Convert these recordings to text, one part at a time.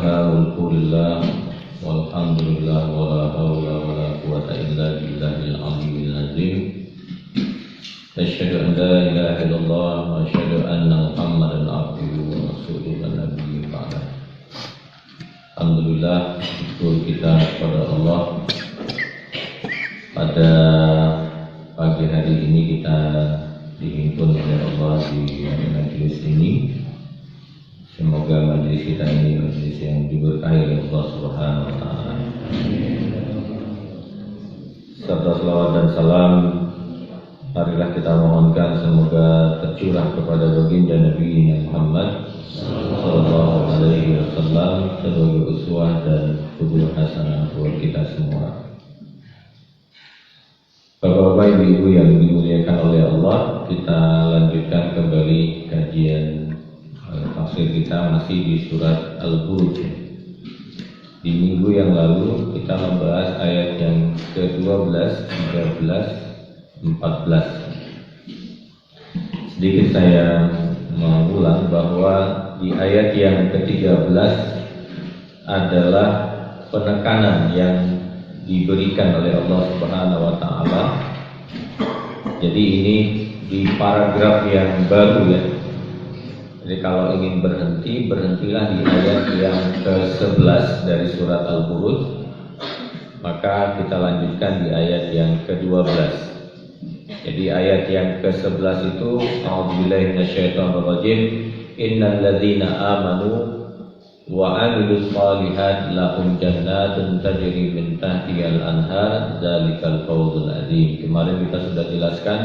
Alhamdulillah walhamdulillah wala haula wala quwwata illa billahil aliyyil azim. Asyhadu an la ilaha illallah wa asyhadu anna Muhammadan abduhu wa rasuluhu nabiyyu ba'da. Alhamdulillah, syukur kita kepada Allah. Pada pagi hari ini kita dihimpun oleh Allah di majelis ini. Semoga majelis kita ini majelis yang diberkahi oleh Allah Subhanahu wa taala. Serta selawat dan salam marilah kita mohonkan semoga tercurah kepada baginda Nabi Muhammad sallallahu alaihi wasallam sebagai uswah dan qudwah hasanah buat kita semua. Bapak-bapak, ibu-ibu yang dimuliakan oleh Allah, kita lanjutkan kembali kajian tafsir kita masih di surat Al-Buruj. Di minggu yang lalu kita membahas ayat yang ke-12, 13, 14. Sedikit saya mengulang bahwa di ayat yang ke-13 adalah penekanan yang diberikan oleh Allah Subhanahu wa taala. Jadi ini di paragraf yang baru ya. Jadi kalau ingin berhenti, berhentilah di ayat yang ke-11 dari surat Al-Buruj. Maka kita lanjutkan di ayat yang ke-12. Jadi ayat yang ke-11 itu a'udzubillahi minasyaitonirrajim, innal ladzina amanu wa 'amilus shalihat lahum jannatun tajri min tahtihal anhar dzalikal fawzul azim. Kemarin kita sudah jelaskan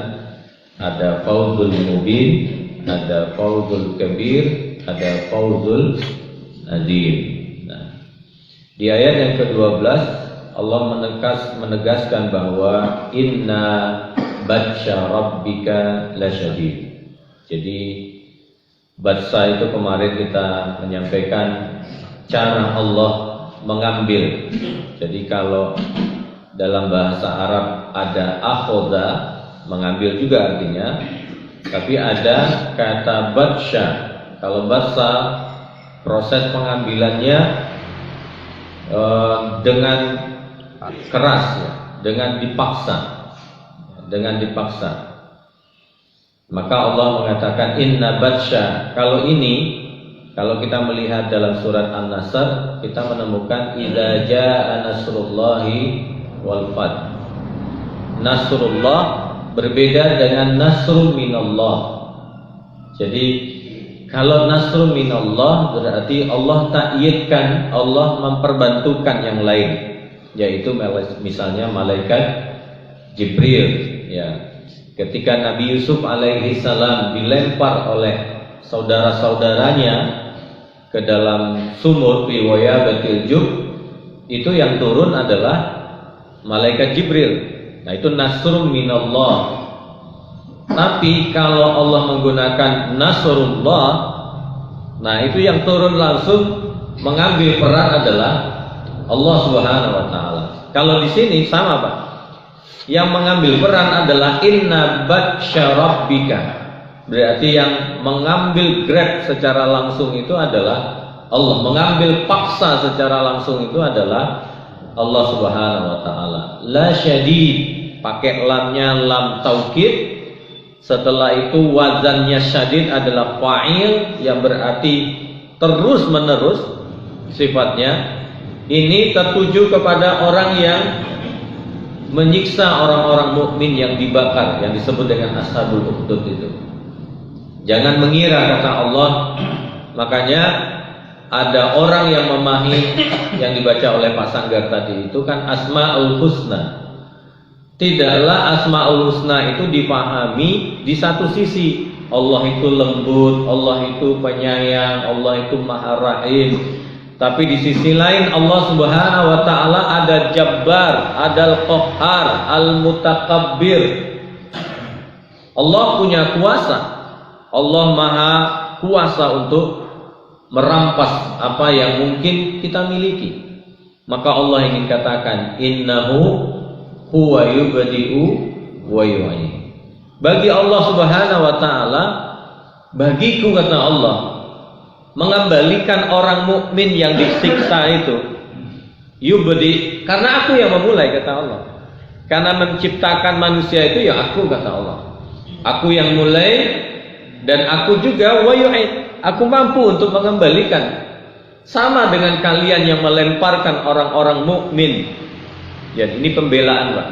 ada fawzul mubin, ada fawzul kabir, ada fawzul azim. Nah, di ayat yang ke-12 Allah menegaskan bahwa inna batsya rabbika lasyadid. Jadi batsya itu kemarin kita menyampaikan cara Allah mengambil. Jadi kalau dalam bahasa Arab ada akhadha, mengambil juga artinya. Tapi ada kata batsya. Kalau batsya proses pengambilannya dengan keras ya, dengan dipaksa. Maka Allah mengatakan inna batsya. Kalau kita melihat dalam surat An-Nasr, kita menemukan idza jaa nasrullahi wal fath. Nasrullah berbeda dengan nasrun minallah. Jadi kalau nasrun minallah berarti Allah ta'yidkan, Allah memperbantukan yang lain, yaitu misalnya malaikat Jibril ya. Ketika Nabi Yusuf alaihi salam dilempar oleh saudara-saudaranya ke dalam sumur fi wayabatil jub, itu yang turun adalah malaikat Jibril. Nah, itu nasrun minallah. Tapi kalau Allah menggunakan nasrullah, nah itu yang turun langsung mengambil peran adalah Allah Subhanahu wa taala. Kalau di sini sama, Pak. Yang mengambil peran adalah inna batsya rabbika. Berarti yang mengambil grab secara langsung itu adalah Allah. Mengambil paksa secara langsung itu adalah Allah Subhanahu wa taala. La syadid, pakai lamnya lam taukid. Setelah itu wazannya syadid adalah fa'il, yang berarti terus menerus sifatnya. Ini tertuju kepada orang yang menyiksa orang-orang mukmin yang dibakar, yang disebut dengan ashabul ukhdud itu. Jangan mengira, kata Allah. Makanya ada orang yang memahami yang dibaca oleh Pak Sanggar tadi itu kan Asmaul Husna. Tidaklah Asmaul Husna itu dipahami di satu sisi. Allah itu lembut, Allah itu penyayang, Allah itu maha rahim. Tapi di sisi lain Allah Subhanahu wa taala ada Jabbar, ada Al-Qahhar, Al-Mutakabbir. Allah punya kuasa. Allah maha kuasa untuk merampas apa yang mungkin kita miliki. Maka Allah ingin katakan innahu huwa yubdi'u wa yu'id. Bagi Allah Subhanahu wa taala, bagiku kata Allah, mengembalikan orang mukmin yang disiksa itu. Yubdi, karena aku yang memulai, kata Allah. Karena menciptakan manusia itu ya aku, kata Allah. Aku yang mulai, dan aku juga wa yu'id, aku mampu untuk mengembalikan. Sama dengan kalian yang melemparkan orang-orang mukmin. Ya, ini pembelaan, Pak.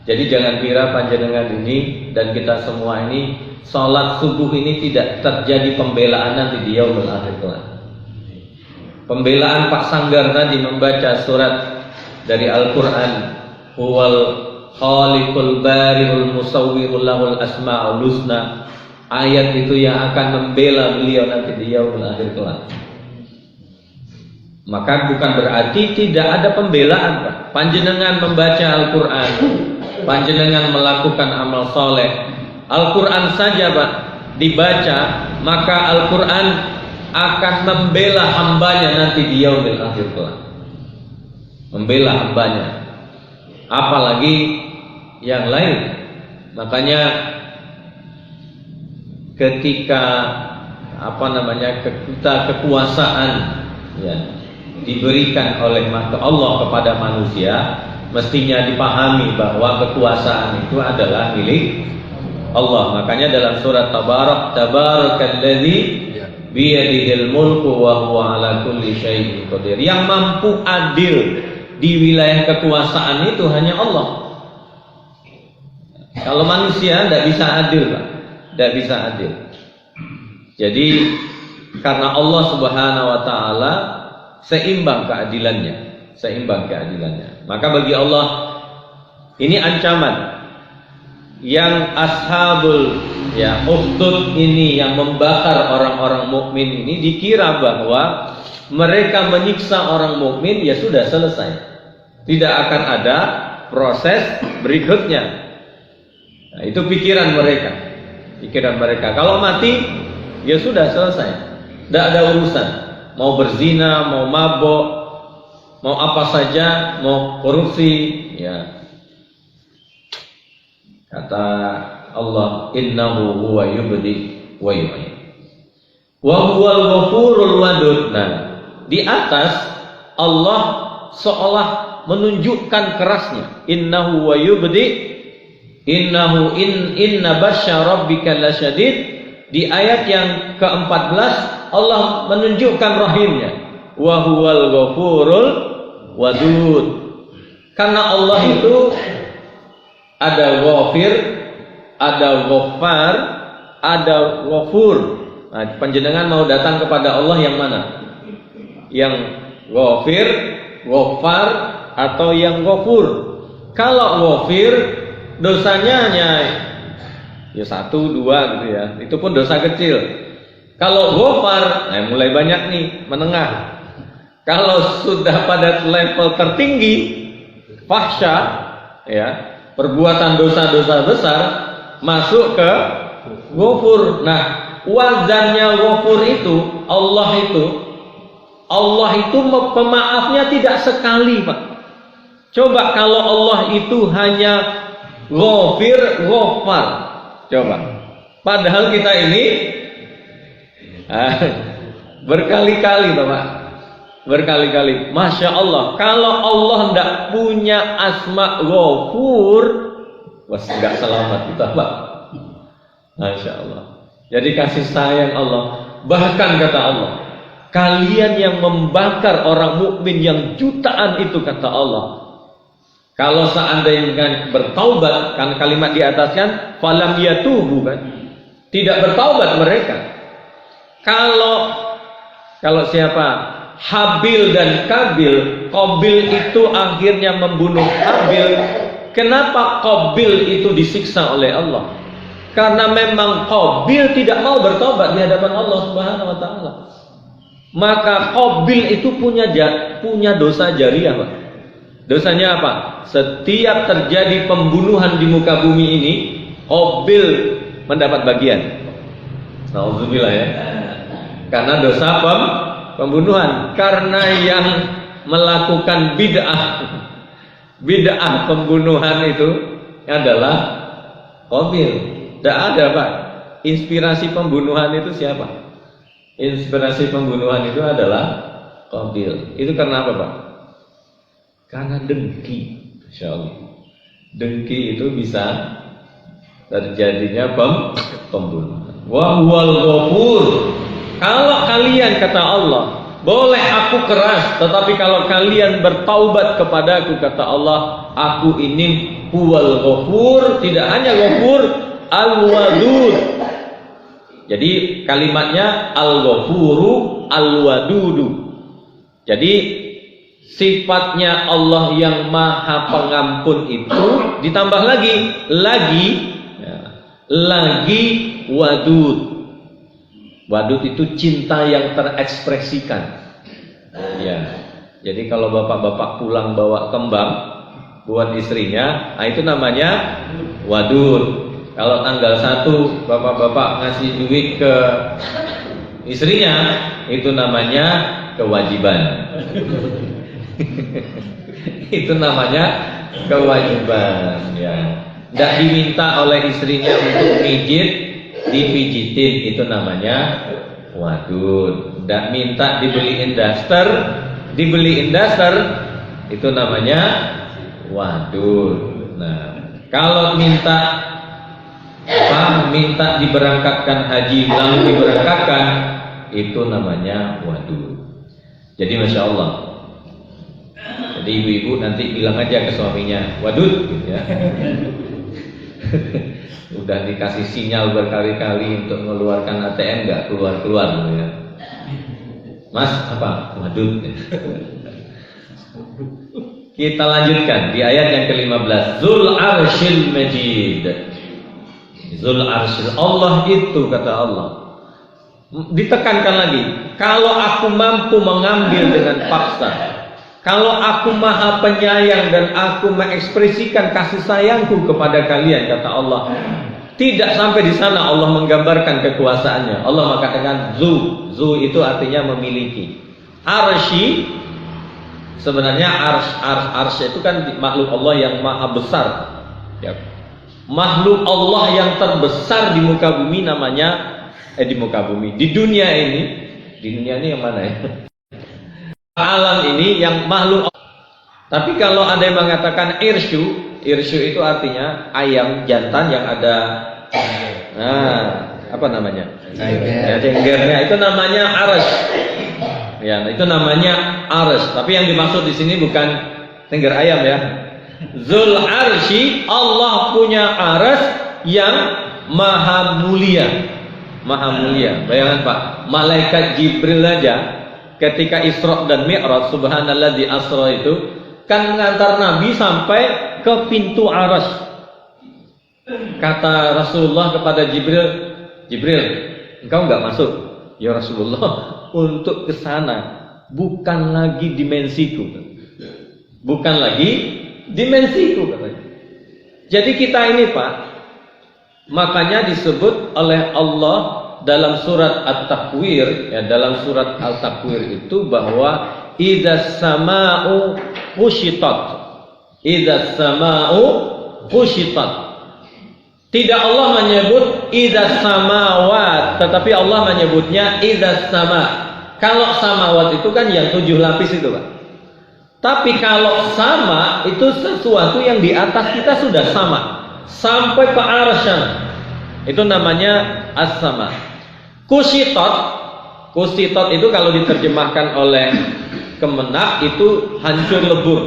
Jadi jangan kira panjenengan ini dan kita semua ini sholat subuh ini tidak terjadi pembelaan nanti di yaumul akhir kelak. Pembelaan Pak Sanggar tadi membaca surat dari Al-Quran, huwal khaliqul bari'ul musawwirul lahul asma'ul husna. Ayat itu yang akan membela beliau nanti di yaumul akhir kelak. Maka bukan berarti tidak ada pembelaan, Pak. Panjenengan membaca Al-Quran, panjenengan melakukan amal soleh, Al-Quran saja, Pak, dibaca, maka Al-Quran akan membela hambanya nanti di yaumil akhir kelak. Membela hambanya. Apalagi yang lain. Makanya ketika kita kekuasaan ya diberikan oleh Allah kepada manusia, mestinya dipahami bahwa kekuasaan itu adalah milik Allah. Makanya dalam surat Tabarakalladzi biyadihil mulku wa huwa ala kulli syai'in qadir. Yang mampu adil di wilayah kekuasaan itu hanya Allah. Kalau manusia tidak bisa adil, Pak. Tidak bisa adil. Jadi karena Allah Subhanahu wa taala seimbang keadilannya, seimbang keadilannya. Maka bagi Allah ini ancaman yang ashabul ukhdud ini yang membakar orang-orang mukmin ini dikira bahwa mereka menyiksa orang mukmin ya sudah selesai. Tidak akan ada proses berikutnya. Nah, itu pikiran mereka. Pikiran mereka. Kalau mati ya sudah selesai. Tidak ada urusan. Mau berzina, mau mabok, mau apa saja, mau korupsi, ya. Kata Allah, innahu huwa yubdi wa yu'id wa huwal ghafurul wadud. Nah, di atas Allah seolah menunjukkan kerasnya, innahu wa yubdi, inna basya rabbika lasyadid. Di ayat yang ke-14 Allah menunjukkan rahimnya, wa huwal ghafurul wadud. Karena Allah itu ada ghafir, ada ghaffar, ada ghafur. Nah, panjenengan mau datang kepada Allah yang mana? Yang ghafir, ghaffar, atau yang ghafur? Kalau ghafir, dosanya hanya ya 1, 2 gitu ya. Itu pun dosa kecil. Kalau ghaffar, mulai banyak nih, menengah. Kalau sudah pada level tertinggi, fahsya, ya, perbuatan dosa-dosa besar, masuk ke ghafur. Nah, wazannya ghafur itu Allah itu pemaafnya tidak sekali, Pak. Coba kalau Allah itu hanya ghafir, ghaffar. Coba. Padahal kita ini berkali-kali, Bapak. Berkali-kali. Masya Allah. Kalau Allah tidak punya asma ghafur, nggak selamat kita, Pak. Masya Allah. Jadi kasih sayang Allah. Bahkan kata Allah, kalian yang membakar orang mukmin yang jutaan itu, kata Allah, kalau seandainya bertaubat, kan kalimat di atas kan, falam yatubu kan, tidak bertaubat mereka. Kalau siapa? Habil dan Kabil. Qabil itu akhirnya membunuh Habil. Kenapa Qabil itu disiksa oleh Allah? Karena memang Qabil tidak mau bertobat di hadapan Allah Subhanahu wa taala. Maka Qabil itu punya dosa jariah, Pak. Dosanya apa? Setiap terjadi pembunuhan di muka bumi ini, Qabil mendapat bagian. Nauzubillah ya. Karena dosa pembunuhan. Karena yang melakukan bid'ah pembunuhan itu adalah Qabil. Tidak ada, Pak. Inspirasi pembunuhan itu siapa? inspirasi pembunuhan itu adalah Qabil. Itu karena apa, Pak? Karena dengki. Masya Allah. Dengki itu bisa terjadinya pembunuhan. Wa huwal ghafur. Kalau kalian, kata Allah, boleh aku keras, tetapi kalau kalian bertaubat kepadaku, kata Allah, aku ini huwal ghafur. Tidak hanya ghafur, al-wadud. Jadi kalimatnya al-ghafuru al-wadudu. Jadi sifatnya Allah yang maha pengampun itu ditambah lagi wadud. Wadud itu cinta yang terekspresikan. Ya. Jadi kalau bapak-bapak pulang bawa kembang buat istrinya, nah itu namanya wadud. Kalau tanggal 1 bapak-bapak ngasih duit ke istrinya, itu namanya kewajiban. Itu namanya kewajiban, ya. Tidak diminta oleh istrinya untuk pijit, dipijitin, itu namanya wadud. Tidak minta dibeliin daster, itu namanya wadud. Nah, kalau minta diberangkatkan haji lalu diberangkatkan, itu namanya wadud. Jadi Masya Allah. Jadi ibu-ibu nanti bilang aja ke suaminya, wadud gitu ya. Udah dikasih sinyal berkali-kali untuk mengeluarkan ATM nggak keluar-keluar gitu ya. Mas, apa? Wadud. Kita lanjutkan di ayat yang ke-15. Zul Arsyil Majid. Zul Arsyil, Allah itu, kata Allah. Ditekankan lagi, kalau aku mampu mengambil dengan paksa, kalau aku maha penyayang dan aku mengekspresikan kasih sayangku kepada kalian, kata Allah. Tidak sampai di sana Allah menggambarkan kekuasaannya. Allah mengatakan zu itu artinya memiliki. Arsy, sebenarnya arsy itu kan makhluk Allah yang maha besar, ya. Makhluk Allah yang terbesar di muka bumi namanya di muka bumi. Di dunia ini yang mana ya? Alam ini yang makhluk. Tapi kalau ada yang mengatakan irsyu itu artinya ayam jantan yang ada apa namanya? Cenggernya, itu namanya arsy. Ya, itu namanya arsy. Tapi yang dimaksud di sini bukan cengger ayam ya. Zul Arsy, Allah punya arsy yang maha mulia. Maha mulia. Bayangkan Pak, malaikat Jibril aja ketika Isra dan Mi'raj, subhanalladzi asra itu kan mengantar Nabi sampai ke pintu arsy. Kata Rasulullah kepada Jibril, engkau enggak masuk? Ya Rasulullah, untuk ke sana bukan lagi dimensiku. Bukan lagi dimensiku katanya. Jadi kita ini Pak, makanya disebut oleh Allah dalam surat At-Takwir, ya, dalam surat Al-Takwir itu bahwa idzas sama'u kushitat. Idzas sama'u kushitat. Tidak Allah menyebut idzas samawat, tetapi Allah menyebutnya idzas sama. Kalau samawat itu kan yang 7 lapis itu Pak. Tapi kalau sama itu sesuatu yang di atas kita sudah sama sampai ke arsy. Itu namanya as-sama. Kushitat itu kalau diterjemahkan oleh Kemenak itu hancur lebur.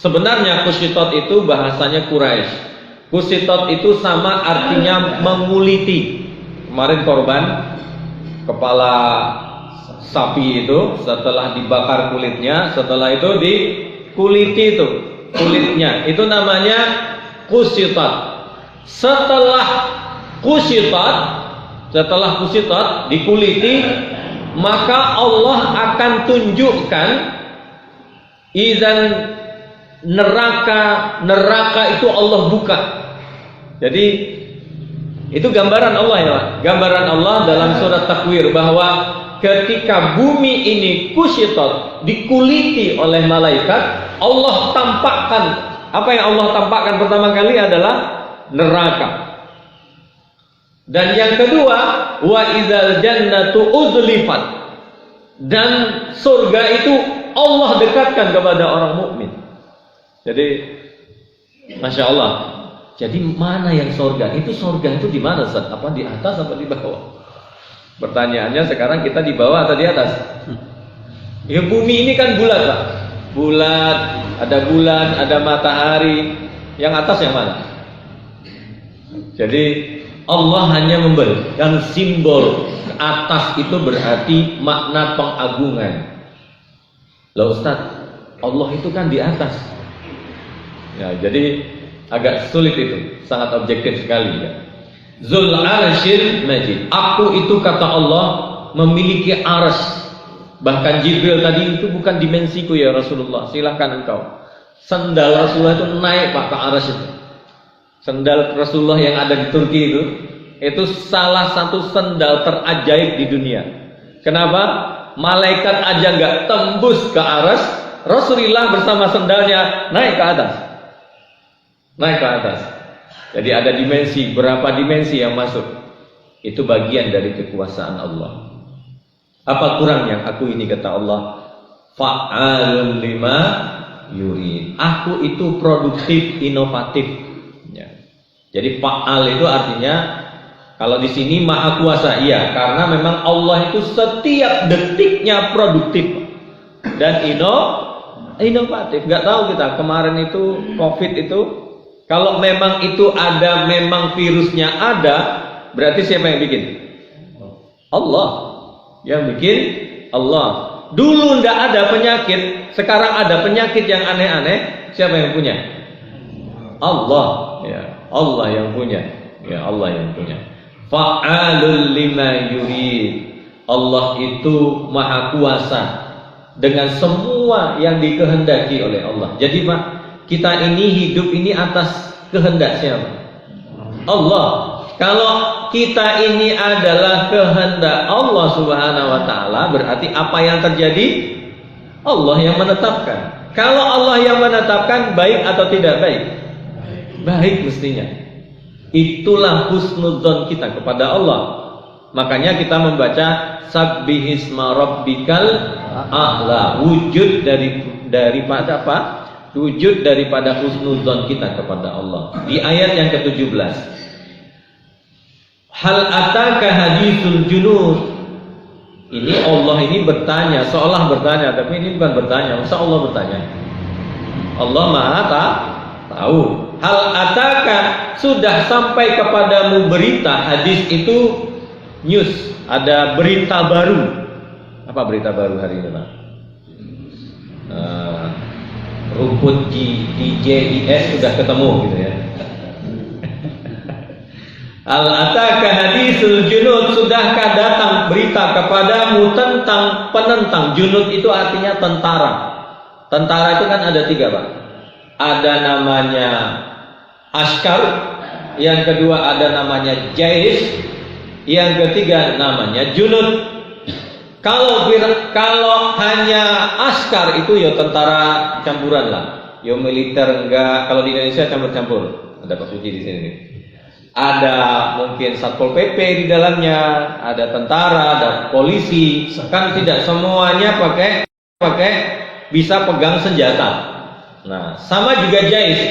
Sebenarnya kushitat itu bahasanya Quraisy. Kushitat itu sama artinya menguliti. Kemarin korban kepala sapi itu setelah dibakar kulitnya, setelah itu dikuliti itu kulitnya, itu namanya kushitat. Setelah kushitat dikuliti, maka Allah akan tunjukkan izan neraka itu Allah buka. Jadi itu gambaran Allah ya, gambaran Allah dalam surat Takwir bahwa ketika bumi ini kushitat, dikuliti oleh malaikat, Allah tampakkan. Apa yang Allah tampakkan pertama kali adalah neraka. Dan yang kedua, wa idzal jannatu uzlifat. Dan surga itu Allah dekatkan kepada orang mukmin. Jadi, masya Allah. Jadi mana yang surga? Itu surga itu di mana, Ustaz? Apa di atas apa di bawah? Pertanyaannya sekarang kita di bawah atau di atas? Ya bumi ini kan bulat, Pak. Bulat, ada bulan, ada matahari. Yang atas yang mana? Jadi Allah hanya memberikan simbol atas itu berarti makna pengagungan. Loh Ustaz, Allah itu kan di atas. Ya, jadi agak sulit itu, sangat objektif sekali ya. Zul arsyil majid. Aku itu kata Allah memiliki arsy. Bahkan Jibril tadi itu bukan dimensiku ya Rasulullah. Silahkan engkau. Sendal Rasulullah itu naik Pak ke arsy itu. Sendal Rasulullah yang ada di Turki itu salah satu sendal terajaib di dunia. Kenapa? Malaikat aja nggak tembus ke arsy, Rasulullah bersama sendalnya naik ke atas. Naik ke atas. Jadi ada dimensi, berapa dimensi yang masuk? Itu bagian dari kekuasaan Allah. Apa kurangnya aku ini kata Allah? Fa'alun lima yurid. Aku itu produktif, inovatif. Ya. Jadi fa'al itu artinya kalau di sini maha kuasa, iya, karena memang Allah itu setiap detiknya produktif dan inovatif. Gak tahu kita kemarin itu COVID itu. Kalau memang itu ada, memang virusnya ada, berarti siapa yang bikin? Allah. Yang bikin Allah. Dulu ndak ada penyakit, sekarang ada penyakit yang aneh-aneh, siapa yang punya? Allah. Ya, Allah yang punya. Ya, Allah yang punya. Fa'alul lima yurid. Allah itu maha kuasa dengan semua yang dikehendaki oleh Allah. Jadi Pak, kita ini hidup ini atas kehendak siapa? Allah. Kalau kita ini adalah kehendak Allah Subhanahu wa taala, berarti apa yang terjadi? Allah yang menetapkan. Kalau Allah yang menetapkan, baik atau tidak baik? Baik mestinya. Itulah husnudzon kita kepada Allah. Makanya kita membaca sabbihisma rabbikal a'la. Wujud daripada apa? Wujud daripada husnudzon kita kepada Allah. Di ayat yang ke-17. Hal ataka haditsul junud. Ini Allah ini bertanya, seolah bertanya, tapi ini bukan bertanya. Masa Allah bertanya? Allah Maha tahu. Hal ataka, sudah sampai kepadamu berita. Hadis itu news, ada berita baru. Apa berita baru hari ini, Pak? Rumput di JIS sudah ketemu gitu ya. Al-ataka hadisul junud, sudahkah datang berita kepadamu tentang penentang. Junud itu artinya tentara. Tentara itu kan ada 3 Pak. Ada namanya askar, yang kedua ada namanya jais, yang ketiga namanya junud. Kalau hanya askar itu ya tentara campuran lah, ya militer enggak. Kalau di Indonesia campur-campur. Ada Pak Puji di sini. Ada mungkin satpol PP di dalamnya, ada tentara, ada polisi. Kan tidak semuanya pakai bisa pegang senjata. Nah, sama juga jais.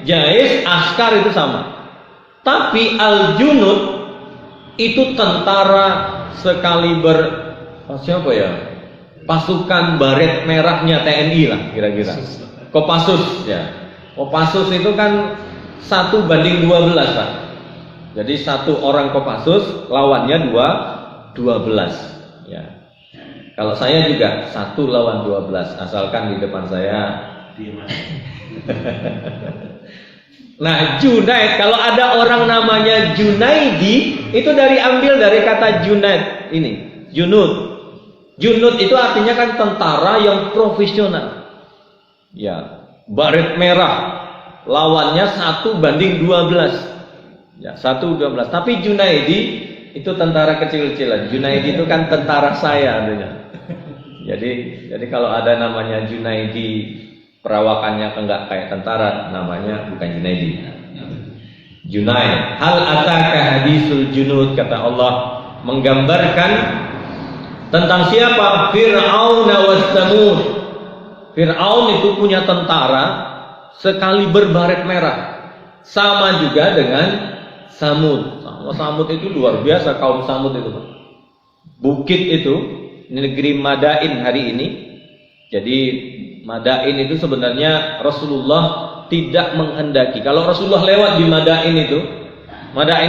Jais askar itu sama. Tapi al-junud itu tentara sekaliber siapa ya? Pasukan baret merahnya TNI lah kira-kira. Kopassus ya. Kopassus itu kan 1:12 Pak. Jadi 1 orang Kopassus lawannya 12 ya. Kalau saya juga 1 lawan 12 asalkan di depan saya. Nah, Junaid, kalau ada orang namanya Junaidi, itu ambil dari kata Junaid ini, Junud. Junud itu artinya kan tentara yang profesional. Ya, baret merah. Lawannya 1:12. Ya, 1:12. Tapi Junaidi itu tentara kecil-kecilan. Junaidi itu kan tentara saya artinya. Jadi kalau ada namanya Junaidi, perawakannya enggak kayak tentara, namanya bukan Junaidi. Junaid. Hal ataka hadisul junud, kata Allah menggambarkan tentang siapa? Fir'aun wa Tsamud. Fir'aun itu punya tentara sekaliber baret merah. Sama juga dengan Samud. Samud itu luar biasa, kaum Samud itu. Bukit itu, negeri Madain hari ini. Jadi Madain itu sebenarnya Rasulullah tidak menghendaki. Kalau Rasulullah lewat di Madain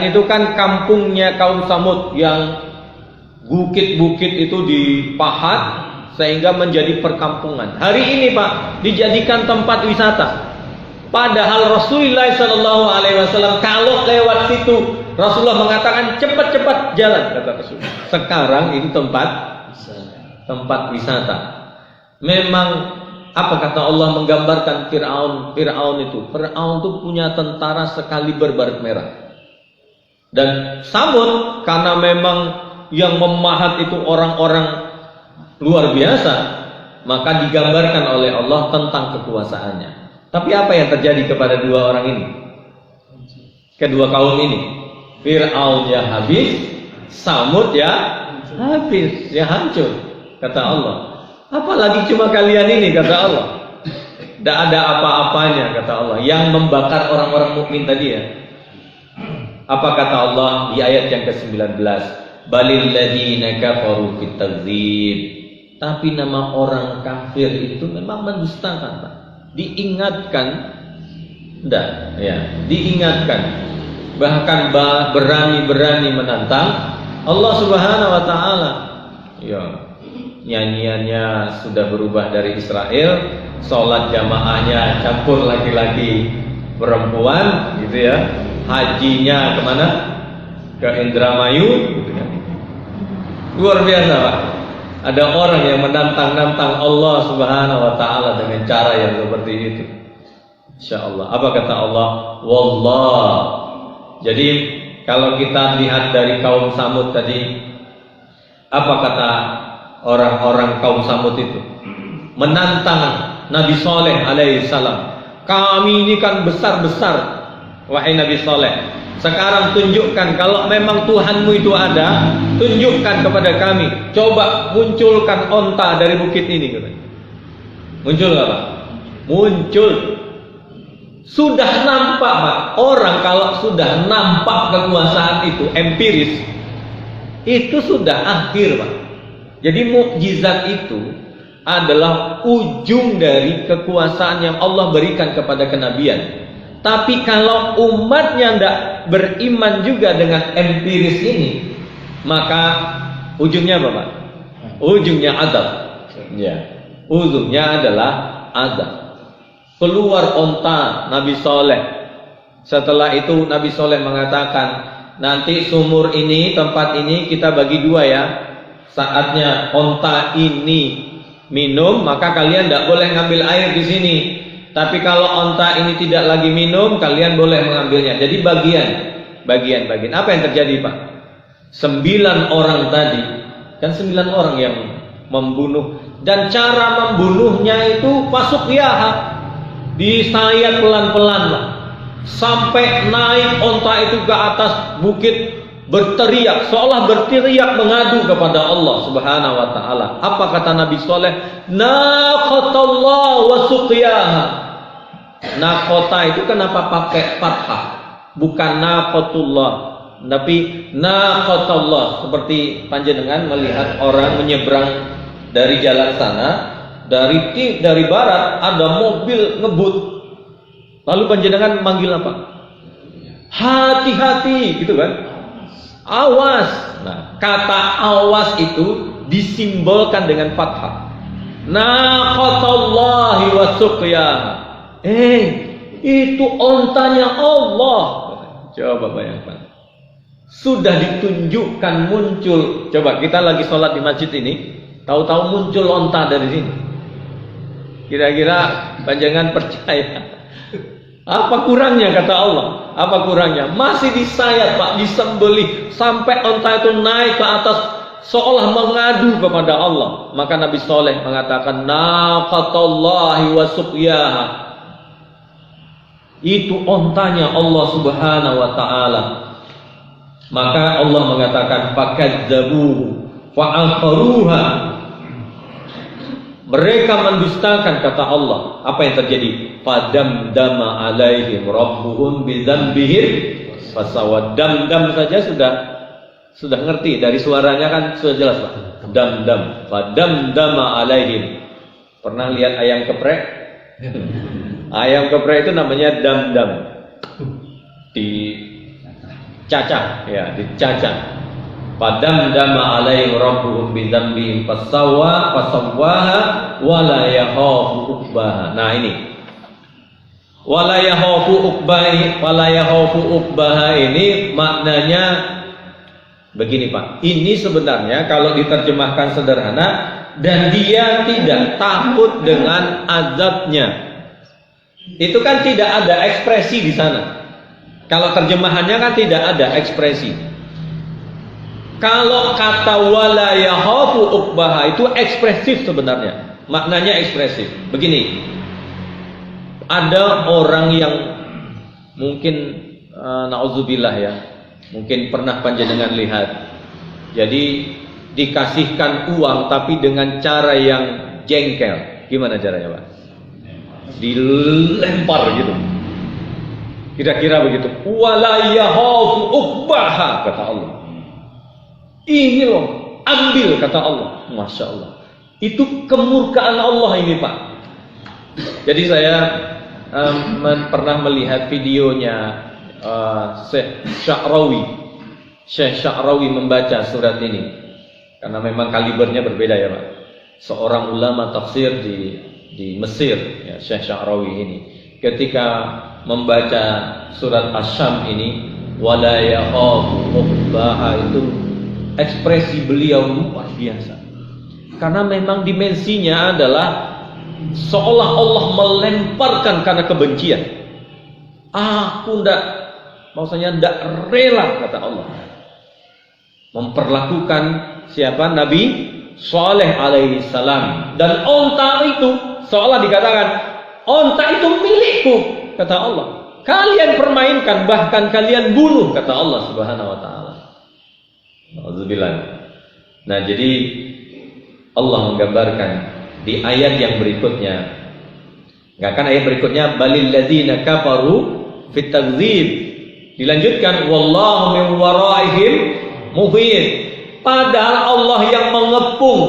itu kan kampungnya kaum Samud yang bukit-bukit itu dipahat sehingga menjadi perkampungan. Hari ini Pak dijadikan tempat wisata. Padahal Rasulullah SAW kalau lewat situ Rasulullah mengatakan cepat-cepat jalan, kata Rasulullah. Sekarang itu tempat wisata. Memang apa kata Allah menggambarkan Fir'aun itu punya tentara sekaliber baret merah. Dan Samud karena memang yang memahat itu orang-orang luar biasa, maka digambarkan oleh Allah tentang kekuasaannya. Tapi apa yang terjadi kepada dua orang ini? Kedua kaum ini, Fir'aun ya habis, Samud ya habis, ya hancur, kata Allah. Apalagi cuma kalian ini, kata Allah. Tidak ada apa-apanya, kata Allah. Yang membakar orang-orang mukmin tadi ya. Apa kata Allah di ayat yang ke-19? Balil ladzina kafaru fit takdzib. Tapi nama orang kafir itu memang mendustakan, Pak. Diingatkan, diingatkan. Bahkan berani-berani menantang Allah Subhanahu wa taala. Ya. Nyanyiannya sudah berubah dari Israel, sholat jamaahnya campur laki-laki perempuan, gitu ya. Hajinya kemana? Ke Indramayu, gitu ya. Luar biasa Pak. Ada orang yang menantang-nantang Allah Subhanahu wa taala dengan cara yang seperti itu. Insyaallah. Apa kata Allah? Wallah. Jadi kalau kita lihat dari kaum Samud tadi, apa kata orang-orang kaum Samud itu? Menantang Nabi Saleh alaihissalam. Kami ini kan besar-besar, wahai Nabi Saleh. Sekarang tunjukkan kalau memang Tuhanmu itu ada, tunjukkan kepada kami. Coba munculkan onta dari bukit ini. Muncul nggak Pak? Muncul. Sudah nampak Pak. Orang kalau sudah nampak kekuasaan itu empiris, itu sudah akhir Pak. Jadi mukjizat itu adalah ujung dari kekuasaan yang Allah berikan kepada kenabian. Tapi kalau umatnya tidak beriman juga dengan empiris ini, maka ujungnya apa Pak? Ujungnya azab. Ya. Ujungnya adalah azab. Keluar onta Nabi Saleh. Setelah itu Nabi Saleh mengatakan, nanti sumur ini, tempat ini kita bagi dua ya. Saatnya onta ini minum, maka kalian tidak boleh ngambil air di sini. Tapi kalau onta ini tidak lagi minum, kalian boleh mengambilnya. Jadi bagian. Apa yang terjadi Pak? 9 orang tadi, kan 9 orang yang membunuh. Dan cara membunuhnya itu pasukyaha, disayat pelan-pelan Pak. Sampai naik onta itu ke atas bukit, berteriak, seolah berteriak mengadu kepada Allah Subhanahu wa taala. Apa kata Nabi Saleh? Naqatallah wa suqyaha. Naqata itu kenapa pakai fathah? Bukan naqatullah, tapi naqatallah. Seperti panjenengan melihat orang menyeberang dari jalan sana, dari barat ada mobil ngebut. Lalu panjenengan manggil apa? Hati-hati, gitu kan? Awas. Nah, kata awas itu disimbolkan dengan fathah. Naqatallahi wa suqyaha. Itu ontanya Allah. Coba bayangkan. Sudah ditunjukkan muncul. Coba kita lagi sholat di masjid ini, tahu-tahu muncul onta dari sini. Kira-kira panjangan percaya? Apa kurangnya kata Allah? Apa kurangnya? Masih disayat Pak, disembelih sampai onta itu naik ke atas seolah mengadu kepada Allah. Maka Nabi Saleh mengatakan naqatallahi wa suqyaha. Itu ontanya Allah Subhanahu wa taala. Maka Allah mengatakan fakadzabuhu fa'aqaruha. Mereka mendustakan kata Allah. Apa yang terjadi? Fadamdama alaihim rabbuhum bidzambihim fasawad. Dam saja sudah ngerti dari suaranya kan sudah jelas Pak. Dam. Fadamdama alaihim. Pernah lihat ayam geprek? Ayam geprek itu namanya dam. Dicacah. Fadamdama alaihim rabbuhum bidzambihim fasawwaha wala yakhafu uqbaha. Nah ini wala yakhafu uqbaha ini maknanya begini Pak. Ini sebenarnya kalau diterjemahkan sederhana, dan dia tidak takut dengan azabnya. Itu kan tidak ada ekspresi di sana. Kalau terjemahannya kan tidak ada ekspresi. Kalau kata wala yakhafu uqbaha itu ekspresif sebenarnya. Maknanya ekspresif. Begini. Ada orang yang mungkin na'udzubillah ya, mungkin pernah panjenengan lihat. Jadi dikasihkan uang tapi dengan cara yang jengkel. Gimana caranya, Pak? Dilempar gitu. Kira-kira begitu. Wala yakhafu uqbaha kata Allah. Ini loh, ambil kata Allah. Masya Allah. Itu kemurkaan Allah ini Pak. Jadi saya pernah melihat videonya Syekh Sya'rawi membaca surat ini. Karena memang kalibernya berbeda ya Pak. Seorang ulama tafsir di Mesir, ya, Syekh Sya'rawi ini. Ketika membaca surat Asy-Syam ini, wala yakhafu uqbaha, itu ekspresi beliau luar biasa. Karena memang dimensinya adalah seolah Allah melemparkan karena kebencian. Aku ndak rela kata Allah memperlakukan siapa? Nabi Saleh alaihi salam. Dan onta itu seolah dikatakan onta itu milikku kata Allah. Kalian permainkan, bahkan kalian bunuh kata Allah Subhanahu wa taala. Alhamdulillah. Nah, jadi Allah menggambarkan di ayat yang berikutnya. Enggak kan ayat berikutnya balil ladzina kafaru fit takdzib. Dilanjutkan wallahu min waraihim muhit. Padahal Allah yang mengepung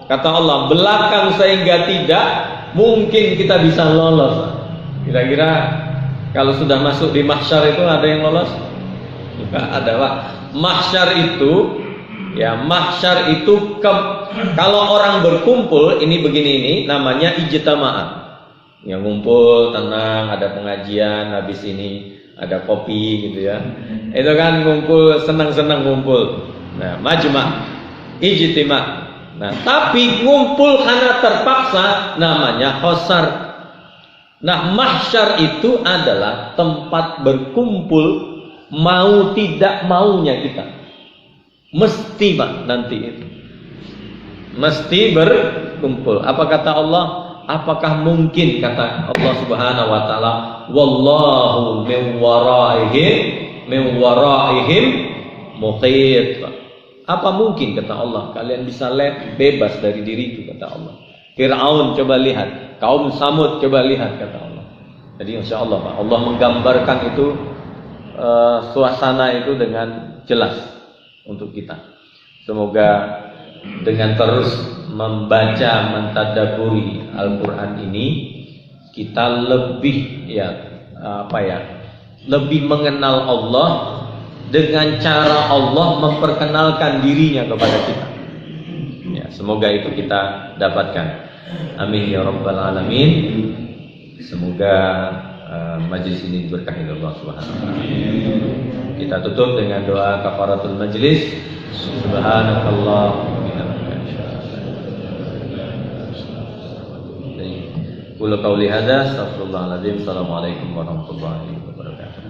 kata Allah belakang sehingga tidak mungkin kita bisa lolos. Kira-kira kalau sudah masuk di mahsyar itu ada yang lolos? Enggak ada Pak. Mahsyar itu ya, mahsyar itu kalau orang berkumpul ini begini, ini namanya ijtama'ah. Yang ngumpul tenang, ada pengajian, habis ini ada kopi gitu ya. Itu kan ngumpul, senang-senang ngumpul. Nah, majma', ijtima'. Nah, tapi ngumpul karena terpaksa namanya khosar. Nah, mahsyar itu adalah tempat berkumpul mau tidak maunya kita. Mesti Pak nanti itu. Mesti berkumpul. Apa kata Allah? Apakah mungkin kata Allah Subhanahu wa taala, wallahu min waraihim muhit. Apa mungkin kata Allah kalian bisa bebas dari diriku kata Allah. Fir'aun coba lihat, kaum Samud coba lihat kata Allah. Jadi insyaallah Pak, Allah menggambarkan itu suasana itu dengan jelas untuk kita. Semoga dengan terus membaca, mentadabburi Al-Qur'an ini kita lebih lebih mengenal Allah dengan cara Allah memperkenalkan dirinya kepada kita. Ya, semoga itu kita dapatkan. Amin ya rabbal alamin. Semoga majlis ini diberkahi oleh Allah Subhanahu wa taala. Kita tutup dengan doa kafaratul majlis. Subhanakallah wa bihamdika. Qul qouli hadza astaghfirullahaladzim. Assalamualaikum warahmatullahi wabarakatuh.